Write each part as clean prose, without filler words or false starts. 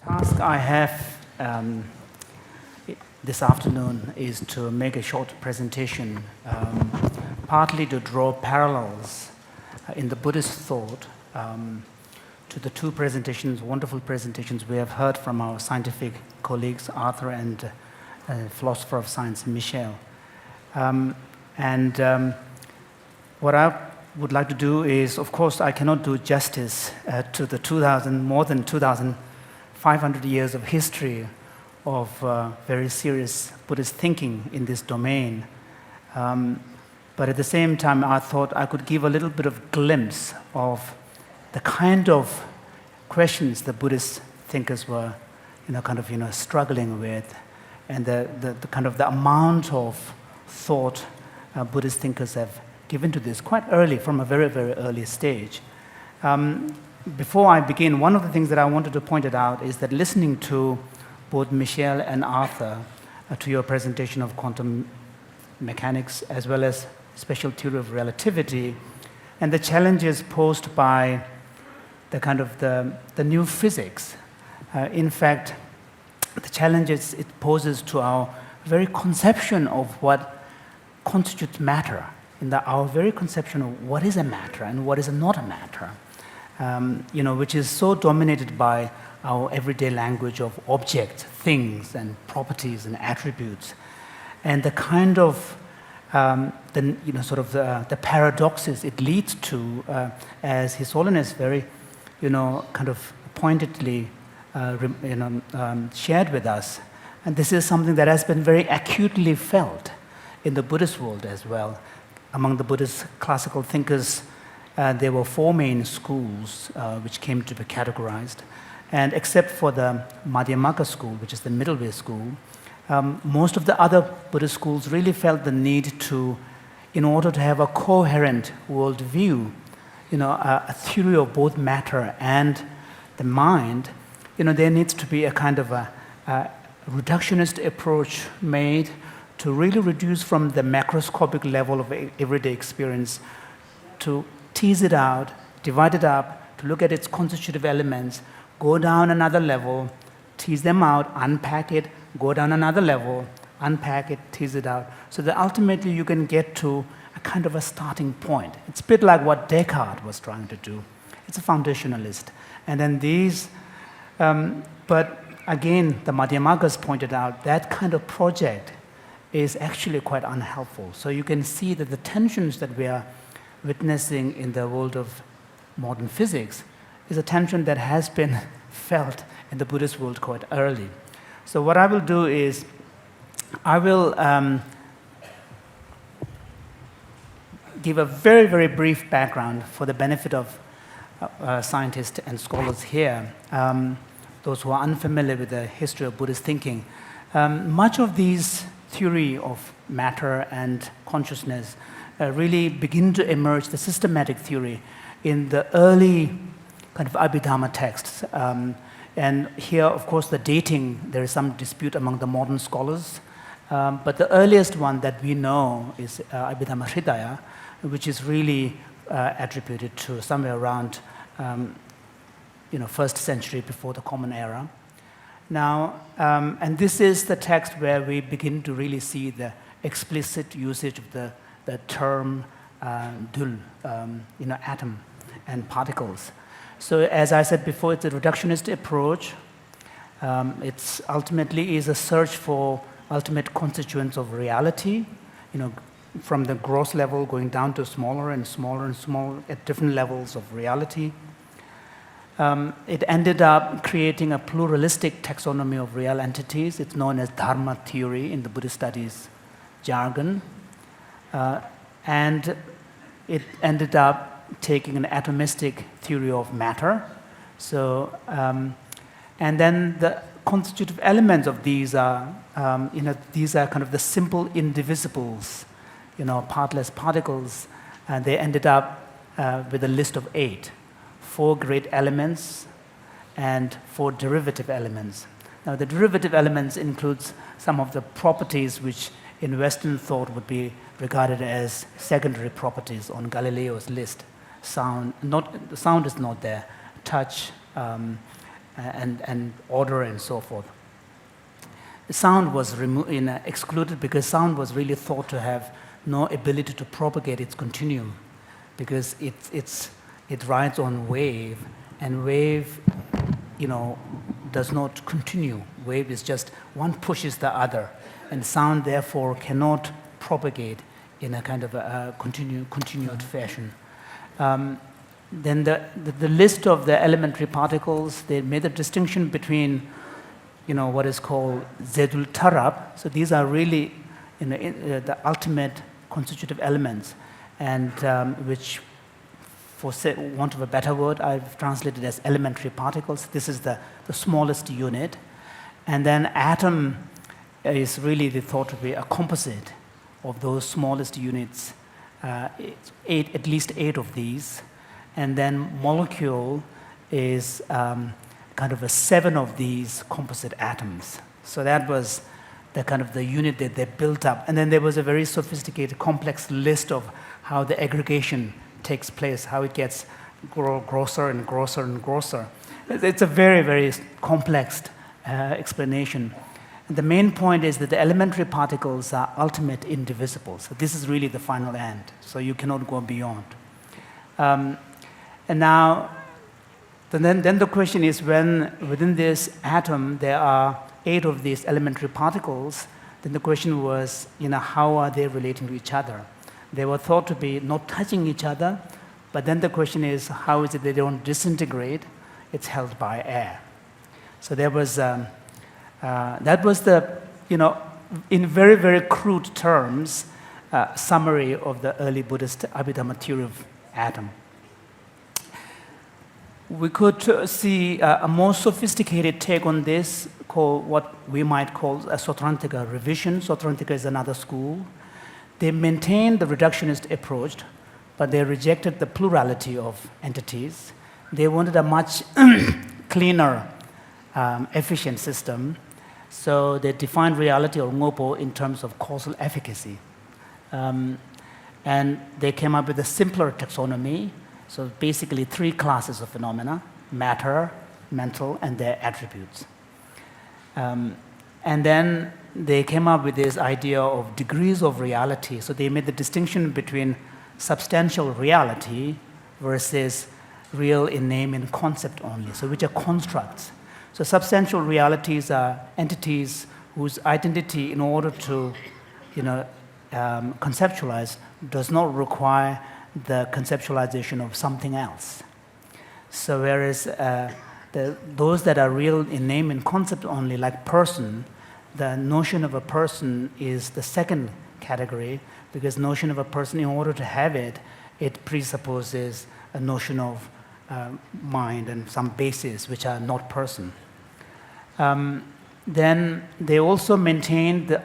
task I have this afternoon is to make a short presentation, partly to draw parallels in the Buddhist thought to the two presentations, wonderful presentations we have heard from our scientific colleagues, Arthur and philosopher of science, Michel. What I would like to do is, of course, I cannot do justice to the more than 2,500 years of history of very serious Buddhist thinking in this domain. But at the same time, I thought I could give a little bit of glimpse of the kind of questions the Buddhist thinkers were, struggling with, and the kind of the amount of thought Buddhist thinkers have given to this quite early, from a very, very early stage. Before I begin, one of the things that I wanted to point it out is that listening to both Michel and Arthur to your presentation of quantum mechanics as well as special theory of relativity and the challenges posed by the new physics. In fact, the challenges it poses to our very conception of what constitutes matter, our very conception of what is a matter and what is not a matter, which is so dominated by our everyday language of objects, things, and properties and attributes, and the kind of the paradoxes it leads to, as His Holiness very, pointedly, shared with us. And this is something that has been very acutely felt in the Buddhist world as well. Among the Buddhist classical thinkers, there were four main schools which came to be categorized. And except for the Madhyamaka school, which is the middle way school, most of the other Buddhist schools really felt the need to, in order to have a coherent worldview, a theory of both matter and the mind, there needs to be a kind of a reductionist approach made to really reduce from the macroscopic level of everyday experience to tease it out, divide it up, to look at its constitutive elements, go down another level, tease them out, unpack it, go down another level, unpack it, tease it out, so that ultimately you can get to a kind of a starting point. It's a bit like what Descartes was trying to do. It's a foundationalist. And then these, but again, the Madhyamakas pointed out that kind of project is actually quite unhelpful. So you can see that the tensions that we are witnessing in the world of modern physics is a tension that has been felt in the Buddhist world quite early. So what I will do is, I will give a very, very brief background for the benefit of scientists and scholars here, those who are unfamiliar with the history of Buddhist thinking. Much of these theory of matter and consciousness really begin to emerge, the systematic theory, in the early kind of Abhidhamma texts. And here, of course, the dating, there is some dispute among the modern scholars. But the earliest one that we know is Abhidhamma Hridaya, which is really attributed to somewhere around 1st century before the Common Era. Now, and this is the text where we begin to really see the explicit usage of the term dul, atom and particles. So as I said before, it's a reductionist approach. It's ultimately is a search for ultimate constituents of reality, from the gross level going down to smaller and smaller and smaller at different levels of reality. It ended up creating a pluralistic taxonomy of real entities. It's known as Dharma theory in the Buddhist studies jargon. And it ended up taking an atomistic theory of matter. So, and then the constitutive elements of these are, these are kind of the simple indivisibles, partless particles. And they ended up with a list of 8. 4 great elements and 4 derivative elements. Now, the derivative elements includes some of the properties which in Western thought would be regarded as secondary properties on Galileo's list. Sound is not there. Touch, and order and so forth. Sound was excluded because sound was really thought to have no ability to propagate its continuum, because it rides on wave, and wave, does not continue. Wave is just one pushes the other, and sound therefore cannot propagate in a kind of a continued fashion. Then the list of the elementary particles, they made a distinction between, what is called Zedul Tarab. So these are really, the ultimate constitutive elements, and which, for want of a better word, I've translated as elementary particles. This is the smallest unit. And then atom is really thought to be a composite of those smallest units, at least 8 of these. And then molecule is kind of a 7 of these composite atoms. So that was the unit that they built up. And then there was a very sophisticated, complex list of how the aggregation takes place, how it gets grosser and grosser and grosser. It's a very, very complex explanation. And the main point is that the elementary particles are ultimate indivisible. So this is really the final end. So you cannot go beyond. And now, then the question is, when within this atom there are 8 of these elementary particles, then the question was, how are they relating to each other? They were thought to be not touching each other, but then the question is, how is it they don't disintegrate? It's held by air. So there was, that was the, in very, very crude terms, summary of the early Buddhist Abhidhamma theory of atom. We could see a more sophisticated take on this, called what we might call a Sautrantika revision. Sautrantika is another school. They maintained the reductionist approach, but they rejected the plurality of entities. They wanted a much cleaner, efficient system. So they defined reality, or ngopo, in terms of causal efficacy. And they came up with a simpler taxonomy. So basically 3 classes of phenomena: matter, mental, and their attributes. And then they came up with this idea of degrees of reality. So they made the distinction between substantial reality versus real in name and concept only, so which are constructs. So substantial realities are entities whose identity, in order to conceptualize, does not require the conceptualization of something else. So whereas those that are real in name and concept only, like person, the notion of a person is the second category, because notion of a person, in order to have it, it presupposes a notion of mind and some bases which are not person. Then they also maintained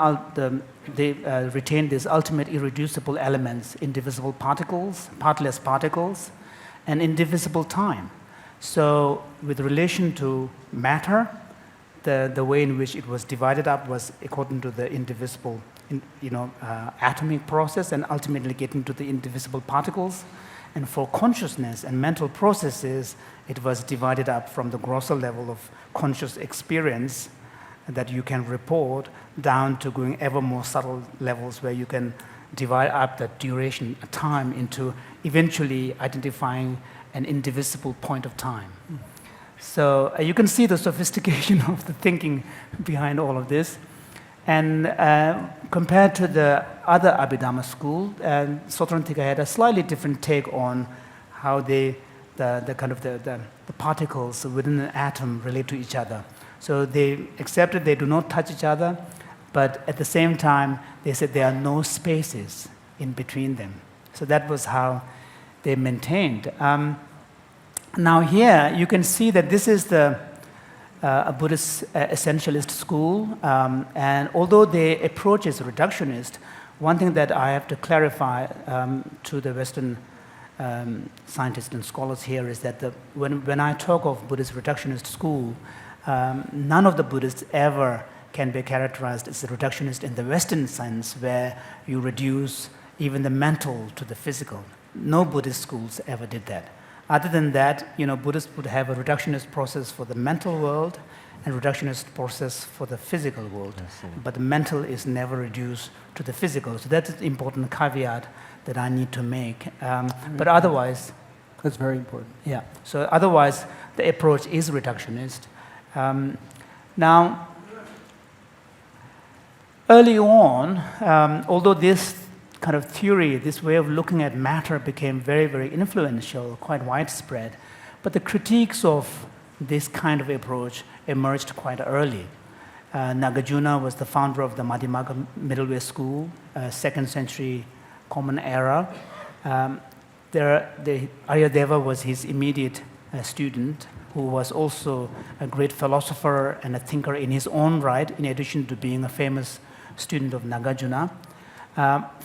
they retained these ultimate irreducible elements: indivisible particles, partless particles, and indivisible time. So with relation to matter, the way in which it was divided up was according to the indivisible atomic process, and ultimately getting to the indivisible particles. And for consciousness and mental processes, it was divided up from the grosser level of conscious experience that you can report, down to going ever more subtle levels where you can divide up the duration, time, into eventually identifying an indivisible point of time. So you can see the sophistication of the thinking behind all of this. And compared to the other Abhidhamma school, Sautrantika had a slightly different take on how the particles within an atom relate to each other. So they accepted they do not touch each other, but at the same time, they said there are no spaces in between them. So that was how they maintained. Now here, you can see that this is a Buddhist essentialist school, and although their approach is reductionist, one thing that I have to clarify to the Western scientists and scholars here is that when I talk of Buddhist reductionist school, none of the Buddhists ever can be characterized as a reductionist in the Western sense, where you reduce even the mental to the physical. No Buddhist schools ever did that. Other than that, Buddhists would have a reductionist process for the mental world and reductionist process for the physical world. But the mental is never reduced to the physical. So that's an important caveat that I need to make. But otherwise... That's very important. Yeah. So otherwise, the approach is reductionist. Now, early on, although this kind of theory, this way of looking at matter became very, very influential, quite widespread, but the critiques of this kind of approach emerged quite early. Nagarjuna was the founder of the Madhyamaka Middle Way School, 2nd century Common Era. Aryadeva was his immediate student, who was also a great philosopher and a thinker in his own right, in addition to being a famous student of Nagarjuna.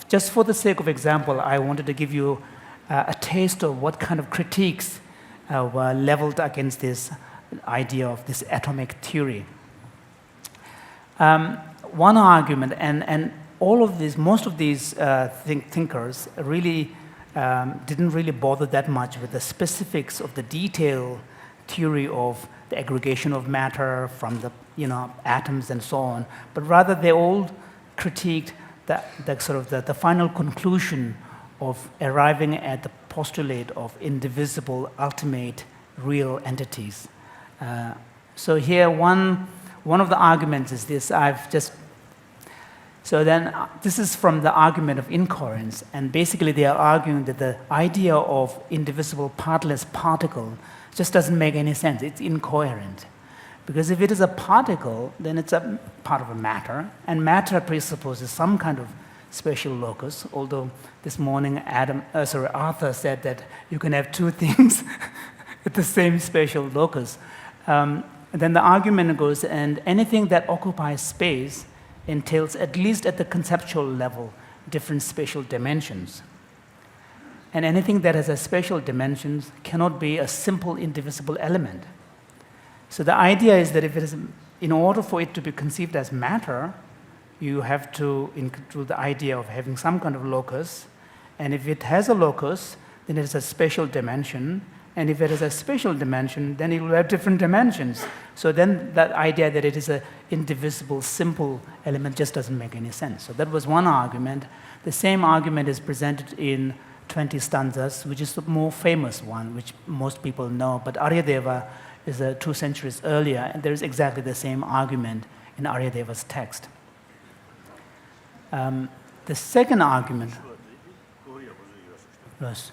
Just for the sake of example, I wanted to give you a taste of what kind of critiques were leveled against this idea of this atomic theory. One argument, and all of these, most of these thinkers really didn't really bother that much with the specifics of the detailed theory of the aggregation of matter from the atoms and so on, but rather they all critiqued the final conclusion of arriving at the postulate of indivisible, ultimate, real entities. So here, one of the arguments is this. This is from the argument of incoherence, and basically they are arguing that the idea of indivisible, partless particle just doesn't make any sense. It's incoherent. Because if it is a particle, then it's a part of a matter, and matter presupposes some kind of spatial locus, although this morning Arthur said that you can have two things with the same spatial locus. And then the argument goes, and anything that occupies space entails, at least at the conceptual level, different spatial dimensions. And anything that has a spatial dimensions cannot be a simple indivisible element. So the idea is that in order for it to be conceived as matter, you have to include the idea of having some kind of locus, and if it has a locus, then it has a spatial dimension, and if it has a spatial dimension, then it will have different dimensions. So then that idea that it is an indivisible, simple element just doesn't make any sense. So that was one argument. The same argument is presented in 20 stanzas, which is the more famous one, which most people know, but Aryadeva is 2 centuries earlier, and there is exactly the same argument in Aryadeva's text. The second argument, yes,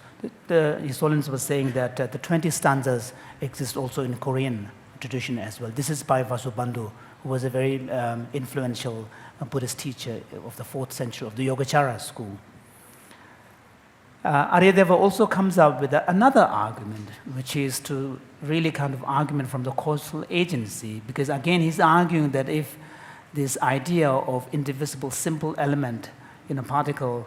His Holiness was saying that the 20 stanzas exist also in Korean tradition as well. This is by Vasubandhu, who was a very influential Buddhist teacher of the 4th century of the Yogacara school. Aryadeva also comes up with another argument, which is to really kind of argument from the causal agency, because again he's arguing that if this idea of indivisible simple element in a particle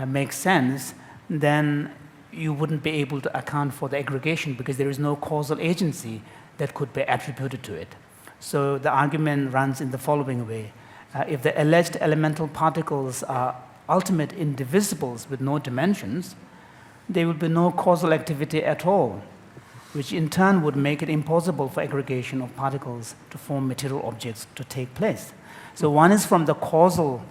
makes sense, then you wouldn't be able to account for the aggregation because there is no causal agency that could be attributed to it. So the argument runs in the following way. If the alleged elemental particles are ultimate indivisibles with no dimensions, there would be no causal activity at all, which in turn would make it impossible for aggregation of particles to form material objects to take place. So one is from the causal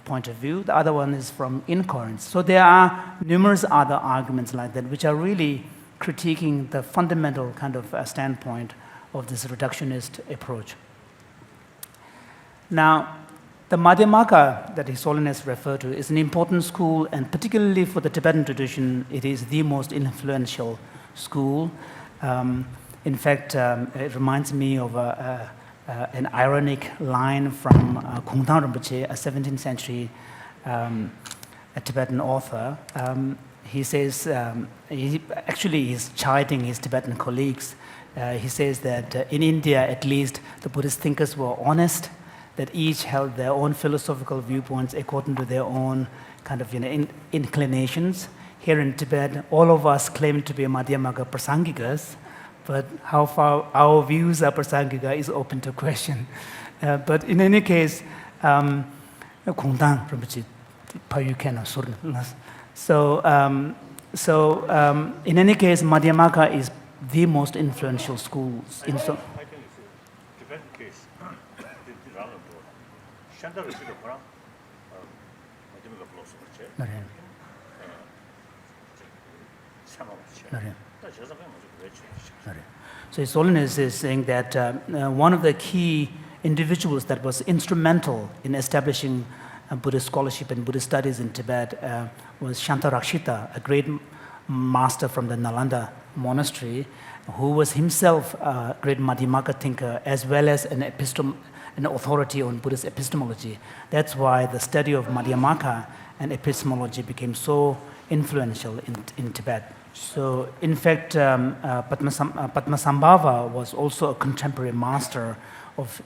point of view, the other one is from incoherence. So there are numerous other arguments like that, which are really critiquing the fundamental kind of standpoint of this reductionist approach. Now, the Madhyamaka that His Holiness referred to is an important school, and particularly for the Tibetan tradition, it is the most influential school. In fact, it reminds me of an ironic line from Kongtang Rinpoche, a 17th century a Tibetan author. He says, he's chiding his Tibetan colleagues. He says that in India, at least, the Buddhist thinkers were honest, that each held their own philosophical viewpoints according to their own kind of inclinations. Here in Tibet, all of us claim to be Madhyamaka Prasangikas, but how far our views are Prasangika is open to question. But in any case, so So in any case, Madhyamaka is the most influential school. I think it's a different case. 샨타락시다 보라 마지막에 불렀었지. 네. 참아봤지. So His Holiness is saying that one of the key individuals that was instrumental in establishing Buddhist scholarship and Buddhist studies in Tibet was Shantarakshita, a great master from the Nalanda monastery, who was himself a great Madhyamaka thinker as well as an authority on Buddhist epistemology. That's why the study of Madhyamaka and epistemology became so influential in Tibet. So, in fact, Padmasambhava was also a contemporary master of,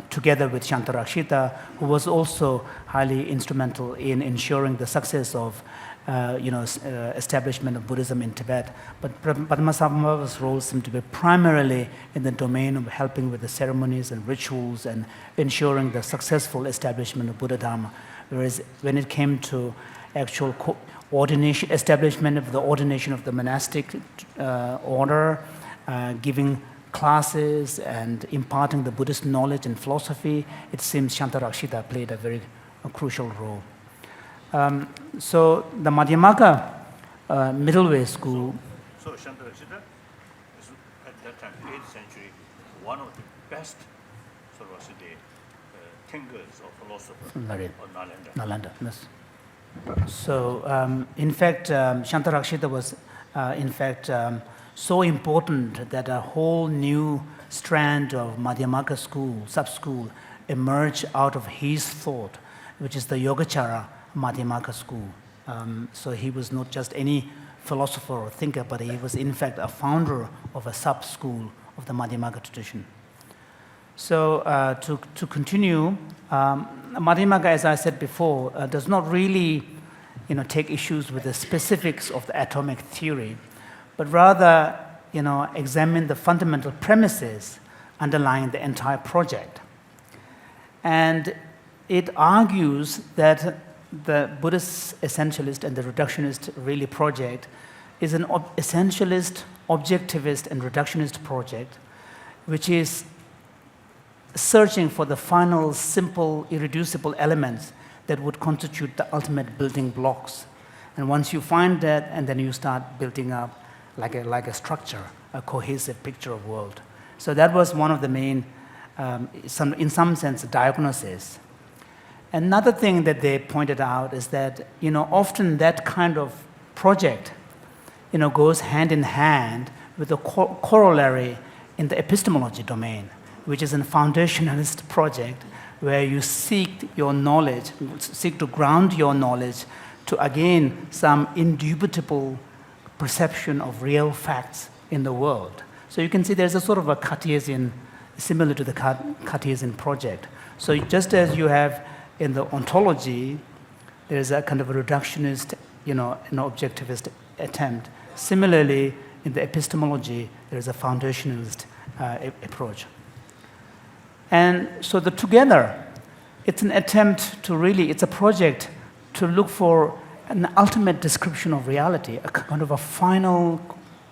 together with Shantarakshita, who was also highly instrumental in ensuring the success of establishment of Buddhism in Tibet. But Padmasambhava's role seemed to be primarily in the domain of helping with the ceremonies and rituals and ensuring the successful establishment of Buddha Dharma. Whereas when it came to actual ordination, establishment of the ordination of the monastic order, giving classes and imparting the Buddhist knowledge and philosophy, it seems Shantarakshita played a very crucial role. So the Madhyamaka middle way school. So Shantarakshita is at that time, 8th century, one of the best sort of thinkers or philosophers of Nalanda. Yes. So in fact, Shantarakshita was so important that a whole new strand of Madhyamaka school, sub-school, emerged out of his thought, which is the Yogacara Madhyamaka school. So he was not just any philosopher or thinker, but he was in fact a founder of a sub-school of the Madhyamaka tradition. So to continue, Madhyamaka, as I said before, does not really take issues with the specifics of the atomic theory, but rather examine the fundamental premises underlying the entire project. And it argues that the Buddhist essentialist and the reductionist really project is an essentialist, objectivist, and reductionist project, which is searching for the final, simple, irreducible elements that would constitute the ultimate building blocks. And once you find that, and then you start building up like a structure, a cohesive picture of world. So that was one of the main, in some sense, diagnosis. Another thing that they pointed out is that often that kind of project goes hand in hand with a corollary in the epistemology domain, which is a foundationalist project where you seek to ground your knowledge to again some indubitable perception of real facts in the world. So you can see there's a sort of a Cartesian, similar to the Cartesian project. So just as you have in the ontology, there's a kind of a reductionist, an objectivist attempt. Similarly, in the epistemology, there's a foundationalist approach. And so together, it's an attempt it's a project to look for an ultimate description of reality, a kind of a final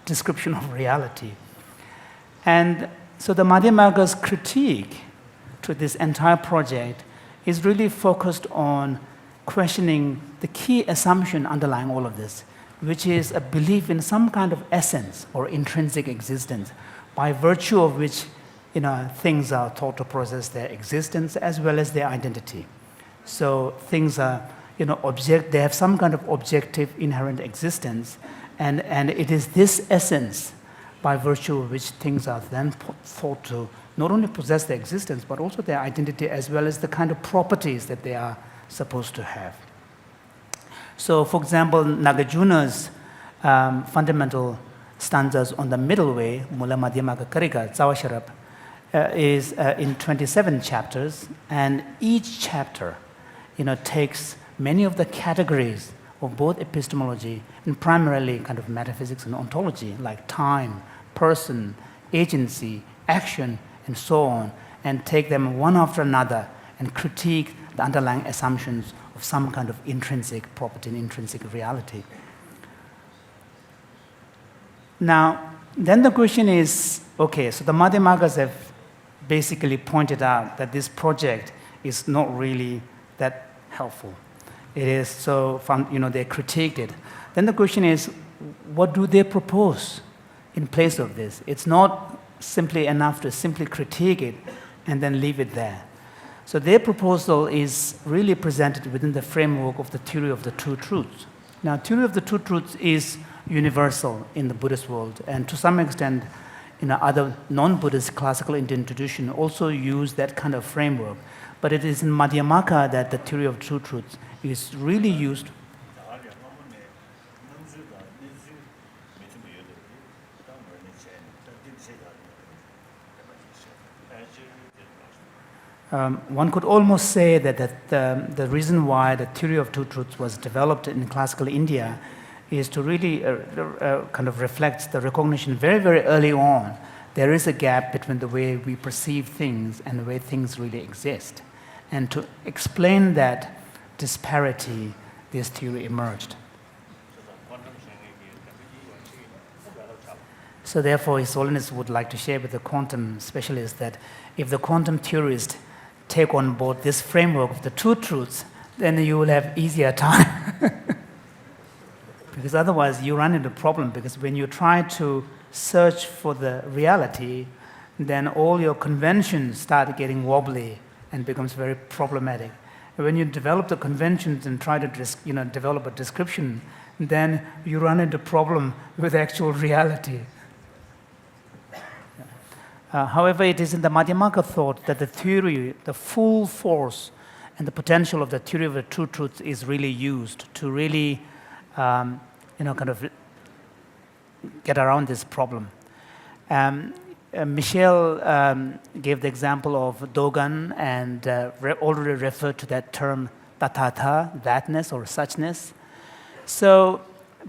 description of reality. And so the Madhyamaka's critique to this entire project is really focused on questioning the key assumption underlying all of this, which is a belief in some kind of essence or intrinsic existence, by virtue of which things are thought to possess their existence as well as their identity. So things are, they have some kind of objective inherent existence, and it is this essence by virtue of which things are then thought to not only possess their existence, but also their identity as well as the kind of properties that they are supposed to have. So, for example, Nagarjuna's fundamental stanzas on the middle way, Mula Madhyamaka Karika, Tsawasharap, is in 27 chapters, and each chapter, takes many of the categories of both epistemology and primarily kind of metaphysics and ontology, like time, person, agency, action, and so on, and take them one after another and critique the underlying assumptions of some kind of intrinsic property and intrinsic reality. Now, then the question is, okay, so the Madhyamakas have basically pointed out that this project is not really that helpful. It is so fun, they critiqued it. Then the question is, what do they propose in place of this? It's not simply enough to simply critique it and then leave it there. So their proposal is really presented within the framework of the theory of the two truths. Now, theory of the two truths is universal in the Buddhist world, and to some extent, other non-Buddhist classical Indian tradition also use that kind of framework. But it is in Madhyamaka that the theory of two truths is really used. One could almost say that the reason why the theory of two truths was developed in classical India is to really kind of reflect the recognition very, very early on. There is a gap between the way we perceive things and the way things really exist. And to explain that disparity, this theory emerged. So therefore, His Holiness would like to share with the quantum specialists that if the quantum theorists take on board this framework of the two truths, then you will have easier time. Because otherwise you run into a problem, because when you try to search for the reality, then all your conventions start getting wobbly and becomes very problematic. When you develop the conventions and try to develop a description, then you run into problem with actual reality. However, it is in the Madhyamaka thought that the theory, the full force and the potential of the theory of the two truths is really used to really, kind of get around this problem. Michel gave the example of Dogen and already referred to that term tathatha, thatness or suchness. So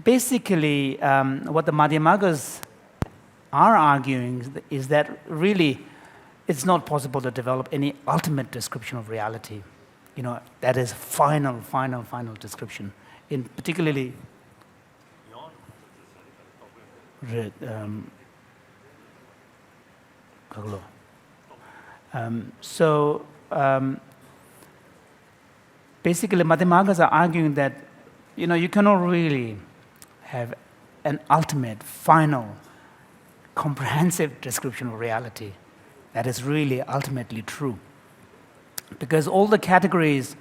basically, what the Madhyamakas are arguing is that really it's not possible to develop any ultimate description of reality. That is final description. In particularly, basically Madhyamakas are arguing that you cannot really have an ultimate, final, comprehensive description of reality that is really ultimately true. Because all the categories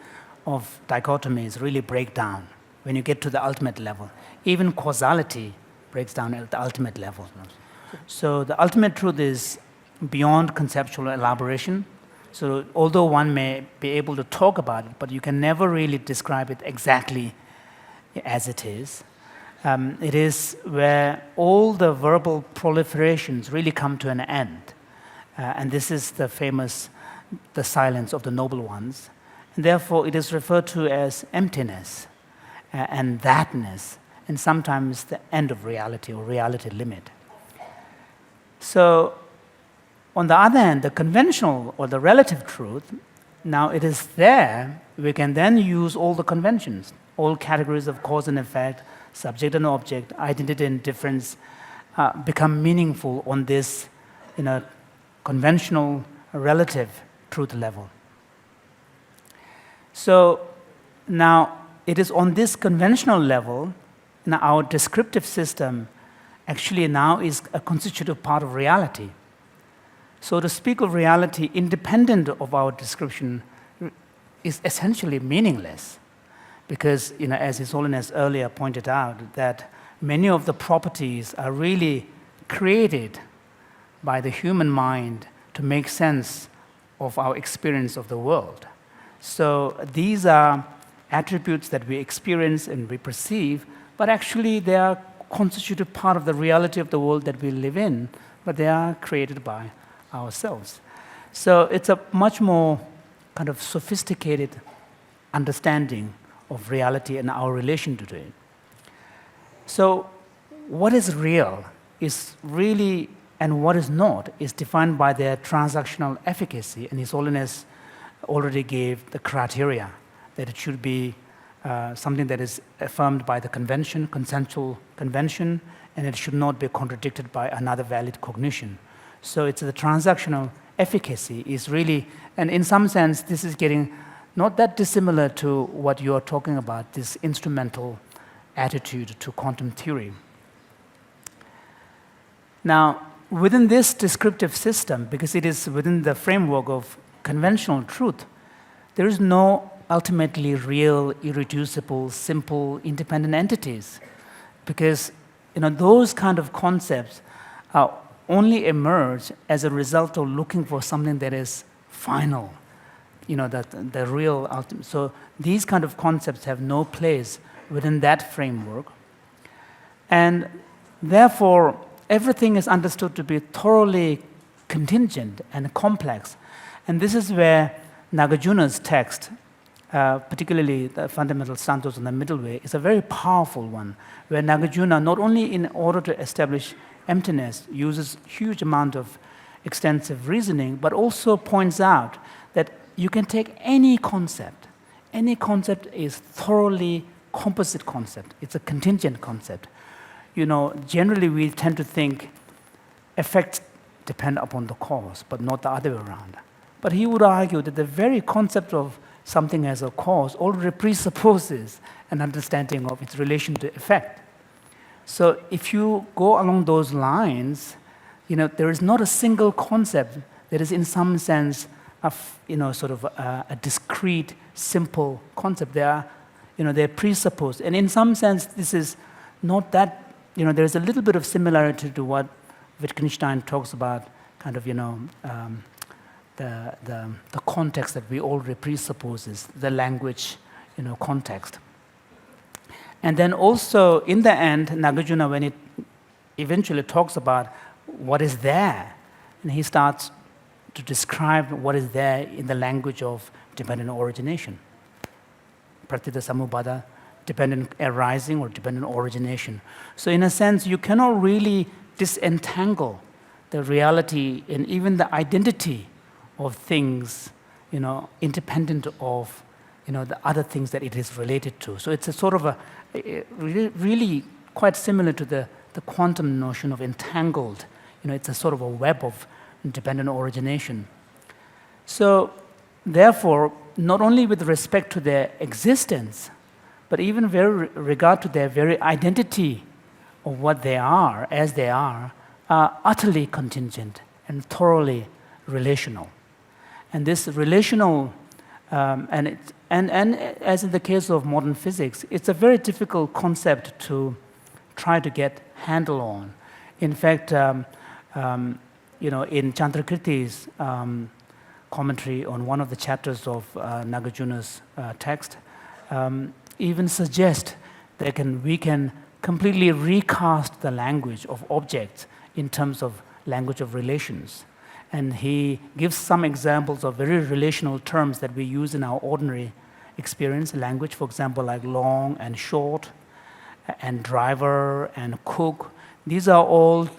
of dichotomies really break down when you get to the ultimate level. Even causality breaks down at the ultimate level. So the ultimate truth is beyond conceptual elaboration. So although one may be able to talk about it, but you can never really describe it exactly as it is. It is where all the verbal proliferations really come to an end. And this is the famous, the silence of the noble ones. And therefore, it is referred to as emptiness and thatness, and sometimes the end of reality or reality limit. So, on the other hand, the conventional or the relative truth, now it is there, we can then use all the conventions, all categories of cause and effect, subject and object, identity and difference, become meaningful on this conventional relative truth level. So now it is on this conventional level, our descriptive system actually now is a constitutive part of reality. So to speak of reality independent of our description is essentially meaningless. Because, as His Holiness earlier pointed out, that many of the properties are really created by the human mind to make sense of our experience of the world. So these are attributes that we experience and we perceive, but actually they are constitutive part of the reality of the world that we live in, but they are created by ourselves. So it's a much more kind of sophisticated understanding of reality and our relation to it. So what is real is really, and what is not, is defined by their transactional efficacy, and His Holiness already gave the criteria that it should be something that is affirmed by the convention, consensual convention, and it should not be contradicted by another valid cognition. So it's the transactional efficacy is really, and in some sense, this is getting not that dissimilar to what you are talking about, this instrumental attitude to quantum theory. Now, within this descriptive system, because it is within the framework of conventional truth, there is no ultimately real, irreducible, simple, independent entities, because those kind of concepts only emerge as a result of looking for something that is final, the real ultimate. So these kind of concepts have no place within that framework, and therefore everything is understood to be thoroughly contingent and complex. And this is where Nagarjuna's text, particularly the Fundamental Stanzas on the Middle Way, is a very powerful one, where Nagarjuna, not only in order to establish emptiness, uses huge amount of extensive reasoning, but also points out that you can take any concept. Any concept is thoroughly composite concept. It's a contingent concept. Generally we tend to think effects depend upon the cause, but not the other way around. But he would argue that the very concept of something as a cause already presupposes an understanding of its relation to effect. So if you go along those lines, there is not a single concept that is in some sense a discrete, simple concept. They're presupposed. And in some sense, this is not that, there is a little bit of similarity to what Wittgenstein talks about, kind of, the context that we already presupposes, the language, context. And then also, in the end, Nagarjuna, when it eventually talks about what is there, and he starts to describe what is there in the language of dependent origination. Pratita samubhada, dependent arising or dependent origination. So in a sense, you cannot really disentangle the reality and even the identity of things, independent of, the other things that it is related to. So it's a sort of really quite similar to the quantum notion of entangled. It's a sort of a web of dependent origination. So therefore, not only with respect to their existence, but even regard to their very identity of what they are, as they are utterly contingent and thoroughly relational. And this relational, and as in the case of modern physics, it's a very difficult concept to try to get handle on. In fact, in Chandrakirti's commentary on one of the chapters of Nagarjuna's text, even suggest that we can completely recast the language of objects in terms of language of relations. And he gives some examples of very relational terms that we use in our ordinary experience language, for example, like long and short, and driver and cook. These are all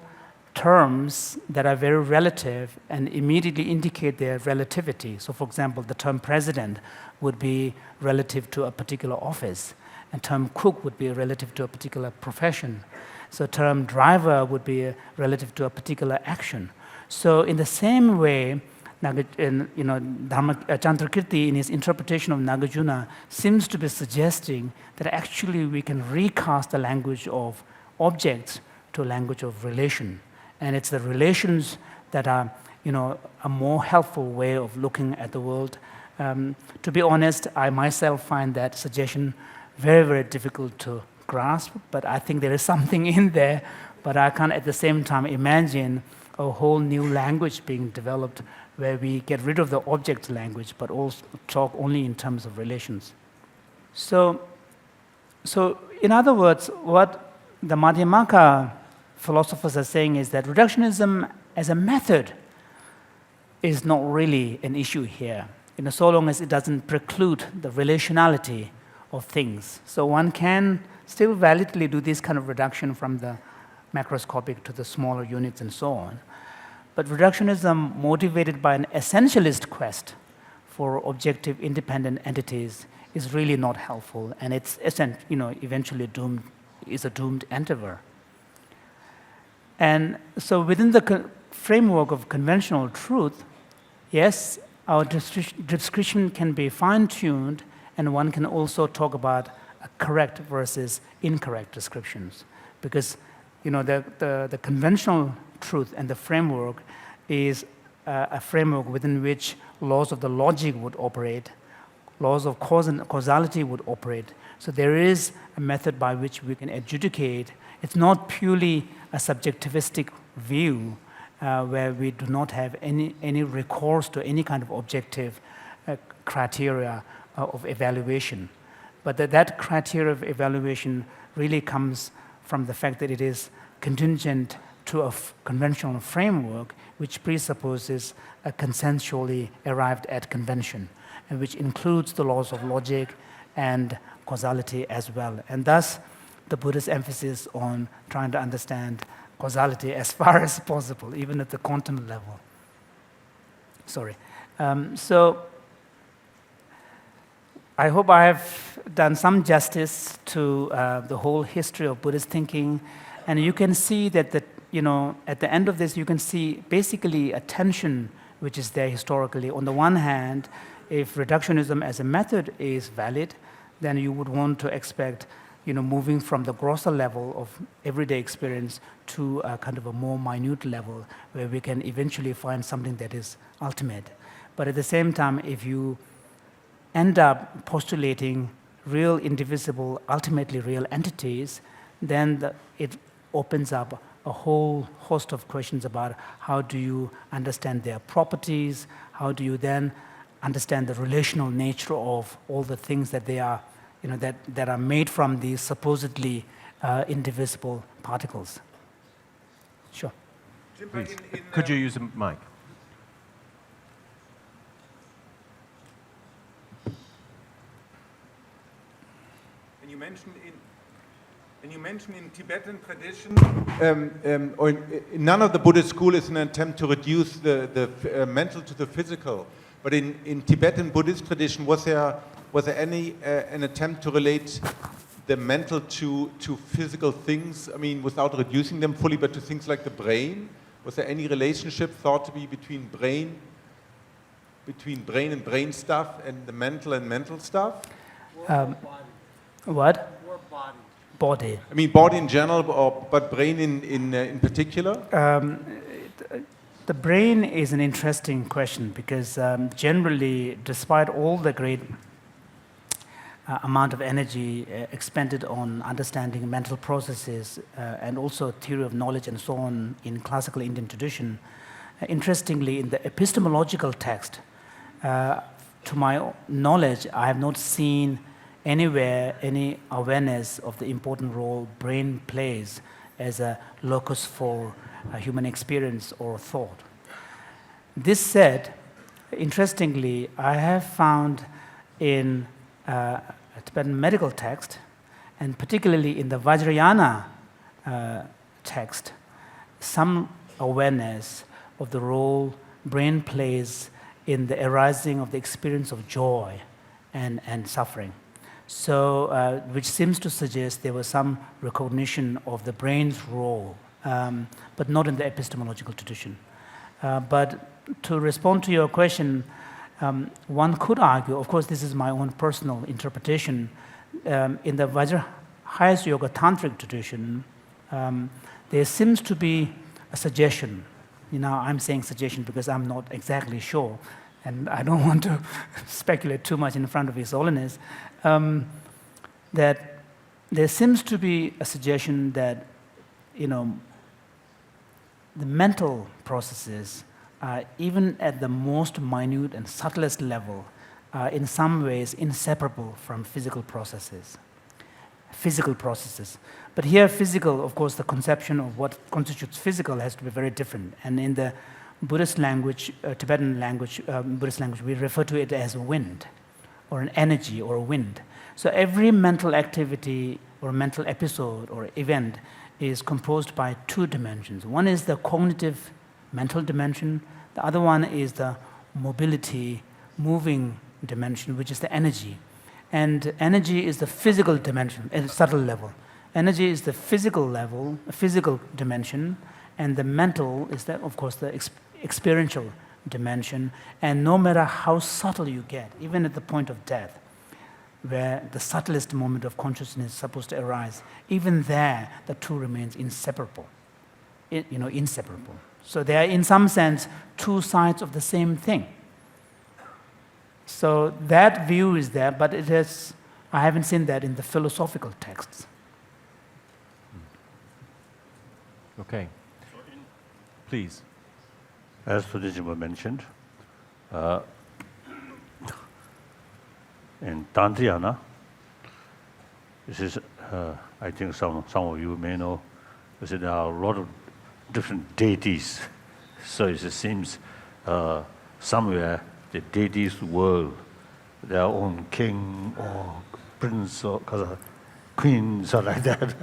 terms that are very relative and immediately indicate their relativity. So, for example, the term president would be relative to a particular office, and term cook would be relative to a particular profession. So term driver would be relative to a particular action. So in the same way, Chandrakirti, in his interpretation of Nagarjuna, seems to be suggesting that actually we can recast the language of objects to a language of relation. And it's the relations that are, a more helpful way of looking at the world. To be honest, I myself find that suggestion very, very difficult to grasp, but I think there is something in there, but I can't at the same time imagine a whole new language being developed where we get rid of the object language, but also talk only in terms of relations. So in other words, what the Madhyamaka philosophers are saying is that reductionism as a method is not really an issue here, so long as it doesn't preclude the relationality of things. So one can still validly do this kind of reduction from the macroscopic to the smaller units and so on. But reductionism motivated by an essentialist quest for objective independent entities is really not helpful, and it's eventually is a doomed endeavor. And so within the framework of conventional truth, yes, our description can be fine-tuned, and one can also talk about correct versus incorrect descriptions. Because the conventional truth and the framework is a framework within which laws of the logic would operate, laws of causality would operate. So there is a method by which we can adjudicate. It's not purely a subjectivistic view where we do not have any recourse to any kind of objective criteria of evaluation. But that criteria of evaluation really comes from the fact that it is contingent to a conventional framework which presupposes a consensually arrived at convention, and which includes the laws of logic and causality as well. And thus, the Buddhist emphasis on trying to understand causality as far as possible, even at the quantum level. So I hope I have done some justice to the whole history of Buddhist thinking, and you can see that at the end of this, you can see basically a tension which is there historically. On the one hand, if reductionism as a method is valid, then you would want to expect moving from the grosser level of everyday experience to a kind of a more minute level where we can eventually find something that is ultimate. But at the same time, if you end up postulating real, indivisible, ultimately real entities, then it opens up a whole host of questions about how do you understand their properties, how do you then understand the relational nature of all the things that they are, that are made from these supposedly indivisible particles. Sure. Please. Could you use a mic? When you mention in Tibetan tradition, or in none of the Buddhist school is an attempt to reduce the mental to the physical. But in Tibetan Buddhist tradition, was there any an attempt to relate the mental to physical things? I mean, without reducing them fully, but to things like the brain. Was there any relationship thought to be between brain and brain stuff and the mental and mental stuff? What? Or body. Body. I mean, body in general, but brain in particular? The brain is an interesting question because generally, despite all the great amount of energy expended on understanding mental processes and also theory of knowledge and so on in classical Indian tradition, interestingly, in the epistemological text, to my knowledge, I have not seen anywhere any awareness of the important role brain plays as a locus for human experience or thought. This said, interestingly, I have found in a Tibetan medical text, and particularly in the Vajrayana text, some awareness of the role brain plays in the arising of the experience of joy and suffering. So, which seems to suggest there was some recognition of the brain's role, but not in the epistemological tradition. But to respond to your question, one could argue, of course this is my own personal interpretation, in the highest yoga tantric tradition, there seems to be a suggestion. I'm saying suggestion because I'm not exactly sure, and I don't want to speculate too much in front of His Holiness, that there seems to be a suggestion that, the mental processes, even at the most minute and subtlest level, are in some ways inseparable from physical processes. But here, physical, of course, the conception of what constitutes physical has to be very different. And in the Buddhist language, Tibetan language, Buddhist language, we refer to it as wind, or an energy, or a wind. So every mental activity or mental episode or event is composed by two dimensions. One is the cognitive mental dimension. The other one is the mobility, moving dimension, which is the energy. And energy is the physical dimension at a subtle level. Energy is the physical level, a physical dimension, And the mental is, that, of course, the experiential dimension. And no matter how subtle you get, even at the point of death, where the subtlest moment of consciousness is supposed to arise, even there, the two remains inseparable. Inseparable. So they are, in some sense, two sides of the same thing. So that view is there, but I haven't seen that in the philosophical texts. Okay. Please. As Sudhijima mentioned, in Tantriana, this is, I think some of you may know, there are a lot of different deities. So it seems somewhere the deities world, their own king or prince or queens or like that.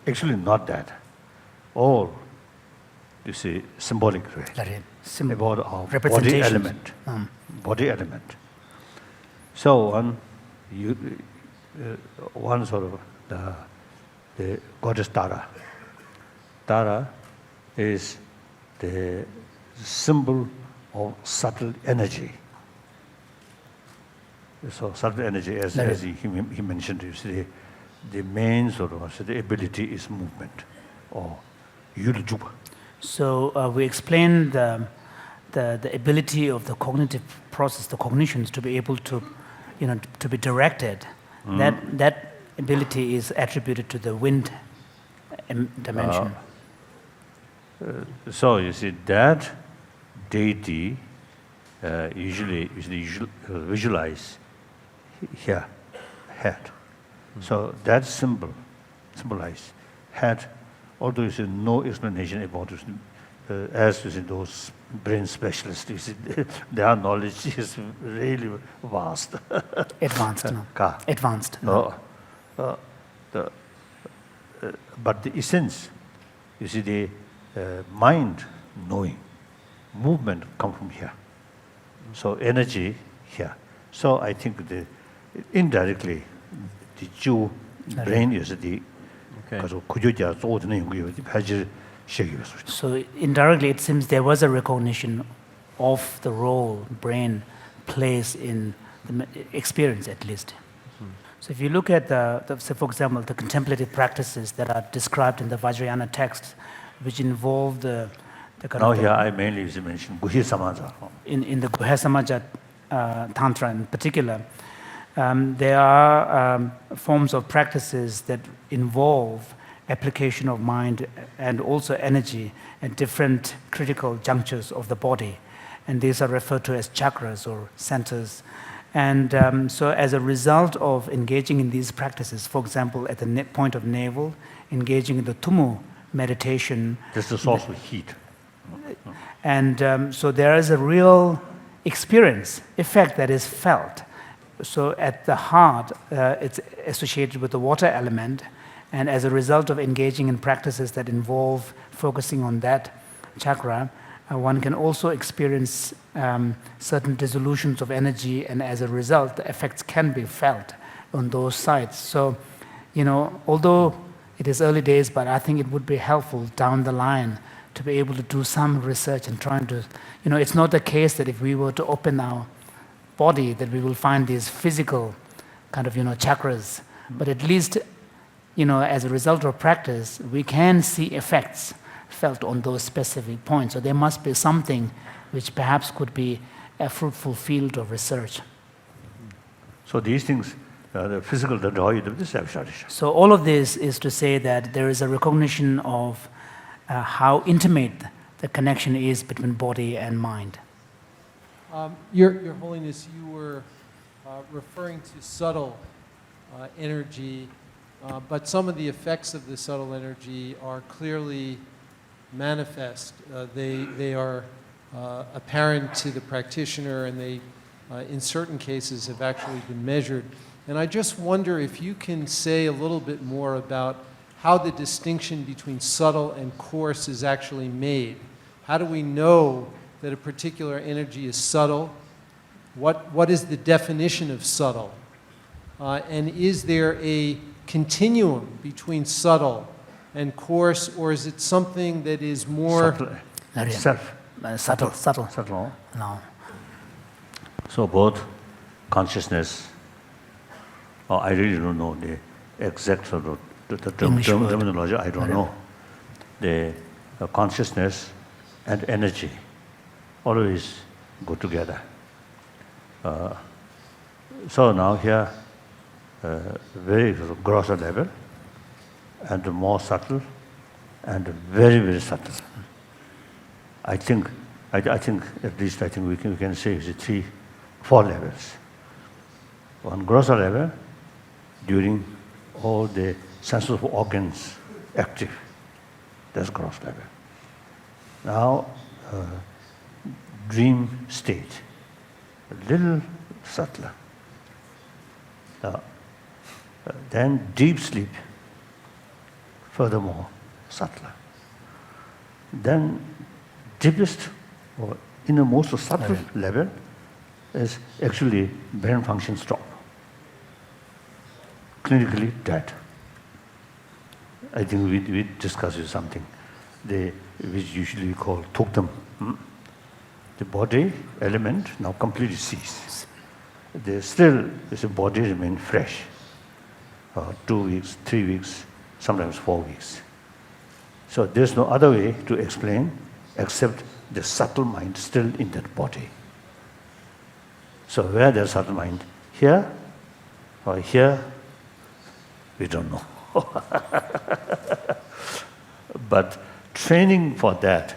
Actually not that. All, you see, symbolic way. About our body element. Body element. So one sort of the goddess Tara. Tara is the symbol of subtle energy. So subtle energy, as he mentioned, you see, the main sort of the ability is movement, or yuljuba. So we explained the ability of the cognitive process, the cognitions, to be able to, to be directed. That ability is attributed to the wind dimension. So you see that deity usually visualize here, head. So that symbolize head. Although you see no explanation about it, as you see those brain specialists, you see, their knowledge is really vast. Advanced, no. Advanced. No. But the essence, you see, the mind knowing, movement come from here. So energy here. So I think indirectly, the Jew brain is the. So indirectly, it seems there was a recognition of the role brain plays in the experience, at least. So if you look at say, for example, the contemplative practices that are described in the Vajrayana texts, which involve the kind of here I mainly mention Guhya Samaja. In the Guhya Samaja Tantra in particular, there are forms of practices that involve application of mind and also energy at different critical junctures of the body. And these are referred to as chakras or centers. And so as a result of engaging in these practices, for example, at the point of navel, engaging in the tumu meditation. This is also heat. And so there is a real experience, effect that is felt. So at the heart, it's associated with the water element, and as a result of engaging in practices that involve focusing on that chakra, one can also experience certain dissolutions of energy, and as a result, the effects can be felt on those sites. So, although it is early days, but I think it would be helpful down the line to be able to do some research and trying to, it's not the case that if we were to open our body that we will find these physical kind of, chakras, but at least, as a result of practice, we can see effects felt on those specific points. So there must be something which perhaps could be a fruitful field of research. So these things, the physical, the joy, the So all of this is to say that there is a recognition of how intimate the connection is between body and mind. Your Holiness, you were referring to subtle energy, but some of the effects of the subtle energy are clearly manifest. They are apparent to the practitioner, and they, in certain cases, have actually been measured. And I just wonder if you can say a little bit more about how the distinction between subtle and coarse is actually made. How do we know that a particular energy is subtle? What is the definition of subtle? And is there a continuum between subtle and coarse, or is it something that is more Subtle. Subtle. Subtle. No. So both consciousness, I really don't know the exact sort of the English word. terminology, I don't know. The consciousness and energy always go together. So now here, very grosser level, and more subtle, and very, very subtle. I think at least we can say it's 4 levels. One grosser level during all the senses of organs active. That's gross level. Now, dream state, a little subtler. Then deep sleep, furthermore subtler. Then deepest or innermost subtle level is actually brain function stop. Clinically dead. I think we discussed something, which usually we call tuktam. The body element now completely ceased. Still, the body remains fresh. 2 weeks, 3 weeks, sometimes 4 weeks. So there's no other way to explain except the subtle mind still in that body. So where there's subtle mind, here or here, we don't know. But training for that,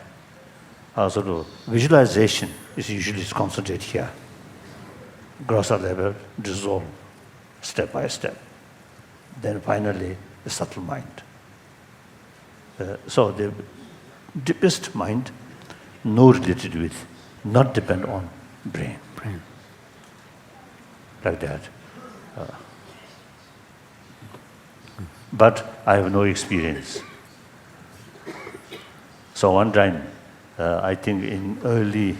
sort of visualization is usually concentrated here. Grosser level, dissolve step by step. Then finally, the subtle mind. So the deepest mind, no related with, not depend on brain. Like that. But I have no experience. So one time, I think in early,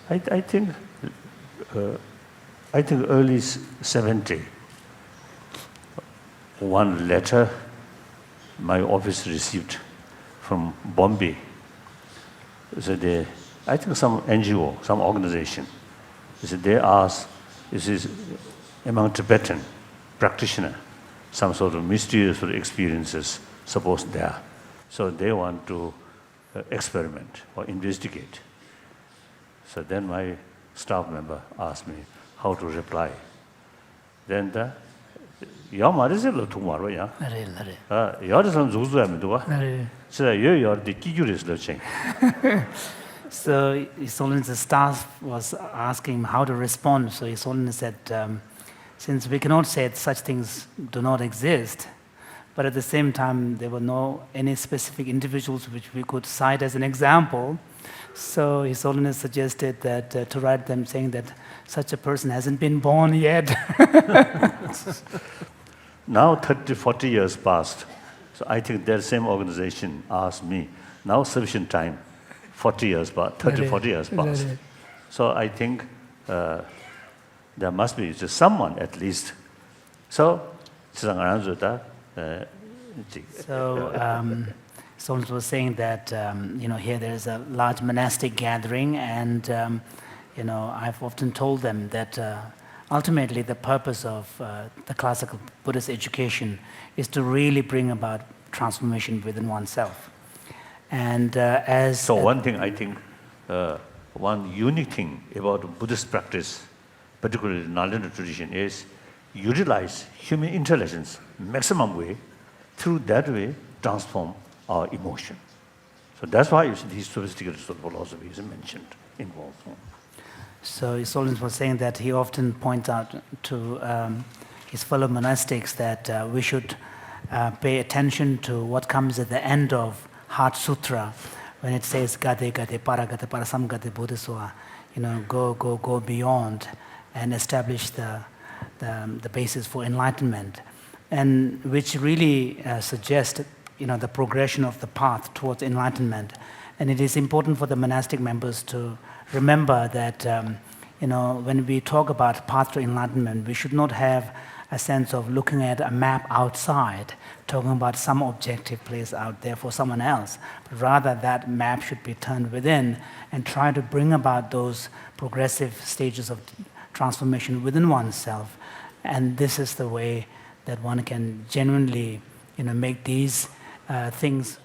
I think early 70, one letter my office received from Bombay. So I think some NGO, some organization. They asked, this is among Tibetan practitioners, some sort of mysterious experiences supposed there. So they want to experiment or investigate. So then my staff member asked me how to reply. Then ya marise lo tumaro ya. Ya de san zuzu ya meduwa. So yo de kijuris lo cheng. So His Holiness the staff was asking him how to respond. So His Holiness said, since we cannot say that such things do not exist, but at the same time there were no any specific individuals which we could cite as an example. So His Holiness suggested that to write them saying that such a person hasn't been born yet. Now 30, 40 years passed. So I think that same organization asked me, now sufficient time, 40 years passed, 30, 40 years passed. So I think there must be just someone at least. So, So someone was saying that here there is a large monastic gathering, and I've often told them that ultimately the purpose of the classical Buddhist education is to really bring about transformation within oneself. And so one thing I think, one unique thing about Buddhist practice, particularly in Nalanda tradition, is utilize human intelligence maximum way, through that way transform our emotion. So that's why these sophisticated sort of philosophies are mentioned involved. So His Holiness was saying that he often points out to his fellow monastics that we should pay attention to what comes at the end of Heart Sutra, when it says gate gate paragate parasamgate bodhisattva, go beyond and establish the basis for enlightenment, and which really suggests the progression of the path towards enlightenment. And it is important for the monastic members to remember that when we talk about path to enlightenment, we should not have a sense of looking at a map outside, talking about some objective place out there for someone else, but rather that map should be turned within and try to bring about those progressive stages of transformation within oneself. And this is the way that one can genuinely, make these things